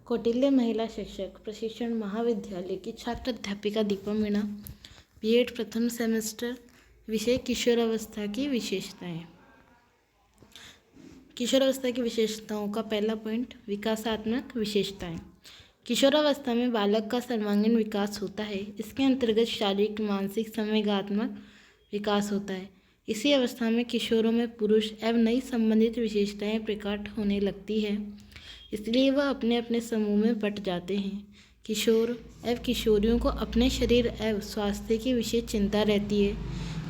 कौटिल्य महिला शिक्षक प्रशिक्षण महाविद्यालय की छात्र अध्यापिका दीपा मीणा, बीएड प्रथम सेमेस्टर, विषय किशोरावस्था की विशेषताएं। किशोरावस्था की विशेषताओं का पहला पॉइंट, विकासात्मक विशेषताएं। किशोरावस्था में बालक का सर्वांगीण विकास होता है। इसके अंतर्गत शारीरिक, मानसिक, संवेगात्मक विकास होता है। इसी अवस्था में किशोरों में पुरुष एवं नई संबंधित विशेषताएं प्रकट होने लगती है, इसलिए वह अपने अपने समूह में बंट जाते हैं। किशोर एवं किशोरियों को अपने शरीर एवं स्वास्थ्य की विशेष चिंता रहती है।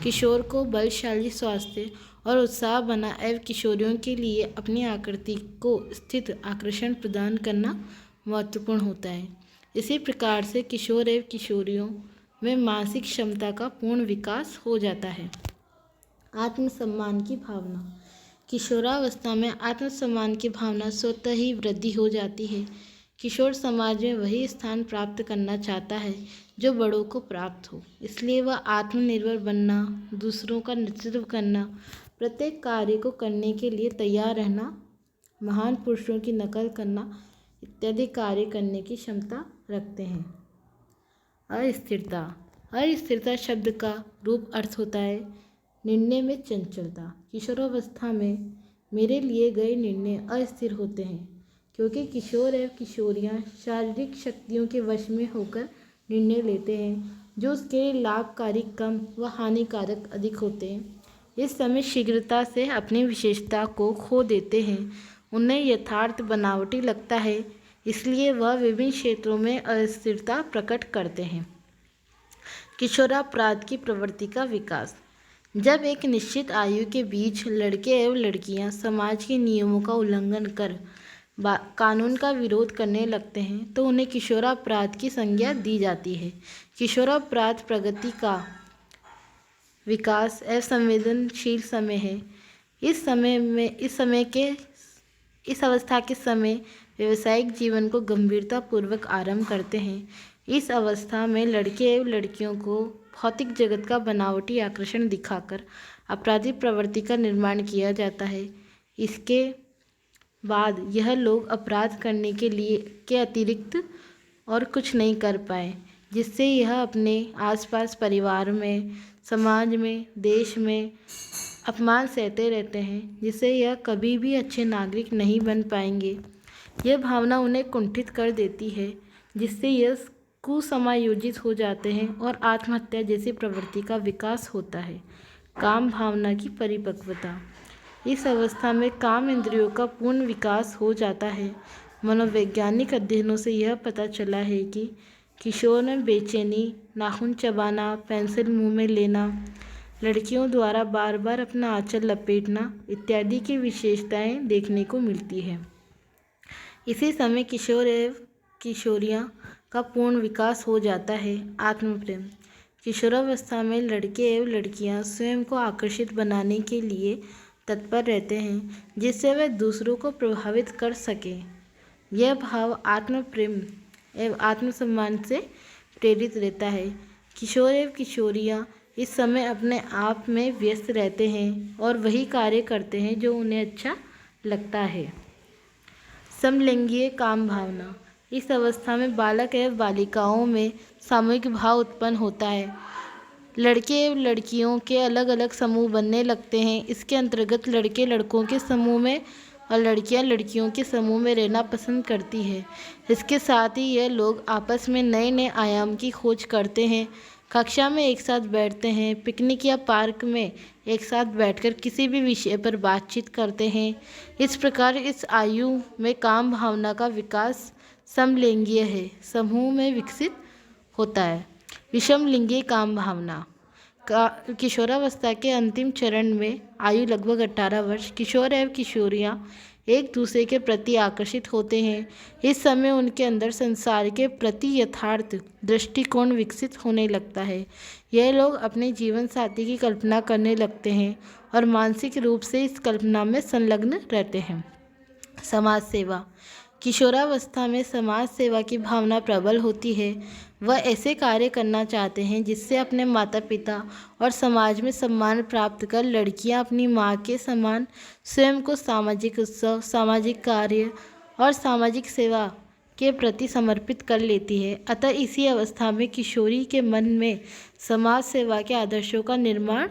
किशोर को बलशाली स्वास्थ्य और उत्साह बना एवं किशोरियों के लिए अपनी आकृति को स्थित आकर्षण प्रदान करना महत्वपूर्ण होता है। इसी प्रकार से किशोर एवं किशोरियों में मानसिक क्षमता का पूर्ण विकास हो जाता है। आत्मसम्मान की भावना। किशोरावस्था में आत्मसम्मान की भावना स्वतः ही वृद्धि हो जाती है। किशोर समाज में वही स्थान प्राप्त करना चाहता है जो बड़ों को प्राप्त हो, इसलिए वह आत्मनिर्भर बनना, दूसरों का नेतृत्व करना, प्रत्येक कार्य को करने के लिए तैयार रहना, महान पुरुषों की नकल करना इत्यादि कार्य करने की क्षमता रखते हैं। अस्थिरता। अस्थिरता शब्द का रूप अर्थ होता है निर्णय में चंचलता। किशोरावस्था में मेरे लिए गए निर्णय अस्थिर होते हैं, क्योंकि किशोर एवं किशोरियां शारीरिक शक्तियों के वश में होकर निर्णय लेते हैं जो उसके लिए लाभकारी कम व हानिकारक अधिक होते हैं। इस समय शीघ्रता से अपनी विशेषता को खो देते हैं। उन्हें यथार्थ बनावटी लगता है, इसलिए वह विभिन्न क्षेत्रों में अस्थिरता प्रकट करते हैं। किशोरापराध की प्रवृत्ति का विकास। जब एक निश्चित आयु के बीच लड़के एवं लड़कियां समाज के नियमों का उल्लंघन कर कानून का विरोध करने लगते हैं तो उन्हें किशोरापराध की संज्ञा दी जाती है। किशोरापराध प्रगति का विकास एवं संवेदनशील समय है। इस अवस्था के समय व्यवसायिक जीवन को गंभीरतापूर्वक आरंभ करते हैं। इस अवस्था में लड़के एवं लड़कियों को भौतिक जगत का बनावटी आकर्षण दिखाकर आपराधिक प्रवृत्ति का निर्माण किया जाता है। इसके बाद यह लोग अपराध करने के अतिरिक्त और कुछ नहीं कर पाए, जिससे यह अपने आसपास परिवार में, समाज में, देश में अपमान सहते रहते हैं, जिससे यह कभी भी अच्छे नागरिक नहीं बन पाएंगे। यह भावना उन्हें कुंठित कर देती है, जिससे यह कुसमायोजित हो जाते हैं और आत्महत्या जैसी प्रवृत्ति का विकास होता है। काम भावना की परिपक्वता। इस अवस्था में काम इंद्रियों का पूर्ण विकास हो जाता है। मनोवैज्ञानिक अध्ययनों से यह पता चला है कि किशोर में बेचैनी, नाखून चबाना, पेंसिल मुंह में लेना, लड़कियों द्वारा बार बार अपना आंचल लपेटना इत्यादि की विशेषताएं देखने को मिलती है। इसी समय किशोर एवं किशोरियां का पूर्ण विकास हो जाता है। आत्मप्रेम। किशोरावस्था में लड़के एवं लड़कियां स्वयं को आकर्षित बनाने के लिए तत्पर रहते हैं, जिससे वे दूसरों को प्रभावित कर सकें। यह भाव आत्मप्रेम एवं आत्मसम्मान से प्रेरित रहता है। किशोर एवं किशोरियां इस समय अपने आप में व्यस्त रहते हैं और वही कार्य करते हैं जो उन्हें अच्छा लगता है। समलिंगीय काम भावना। इस अवस्था में बालक एवं बालिकाओं में सामूहिक भाव उत्पन्न होता है। लड़के एवं लड़कियों के अलग अलग समूह बनने लगते हैं। इसके अंतर्गत लड़के लड़कों के समूह में और लड़कियां लड़कियों के समूह में रहना पसंद करती है। इसके साथ ही यह लोग आपस में नए नए आयाम की खोज करते हैं। कक्षा में एक साथ बैठते हैं, पिकनिक या पार्क में एक साथ बैठकर किसी भी विषय पर बातचीत करते हैं। इस प्रकार इस आयु में काम भावना का विकास समलिंगीय है समूह में विकसित होता है। विषमलिंगीय काम भावना। किशोरावस्था के अंतिम चरण में आयु लगभग 18 वर्ष किशोर एवं किशोरियां एक दूसरे के प्रति आकर्षित होते हैं। इस समय उनके अंदर संसार के प्रति यथार्थ दृष्टिकोण विकसित होने लगता है। यह लोग अपने जीवन साथी की कल्पना करने लगते हैं और मानसिक रूप से इस कल्पना में संलग्न रहते हैं। समाज सेवा। किशोरावस्था में समाज सेवा की भावना प्रबल होती है। वह ऐसे कार्य करना चाहते हैं जिससे अपने माता पिता और समाज में सम्मान प्राप्त कर लड़कियां अपनी माँ के समान स्वयं को सामाजिक उत्सव, सामाजिक कार्य और सामाजिक सेवा के प्रति समर्पित कर लेती है। अतः इसी अवस्था में किशोरी के मन में समाज सेवा के आदर्शों का निर्माण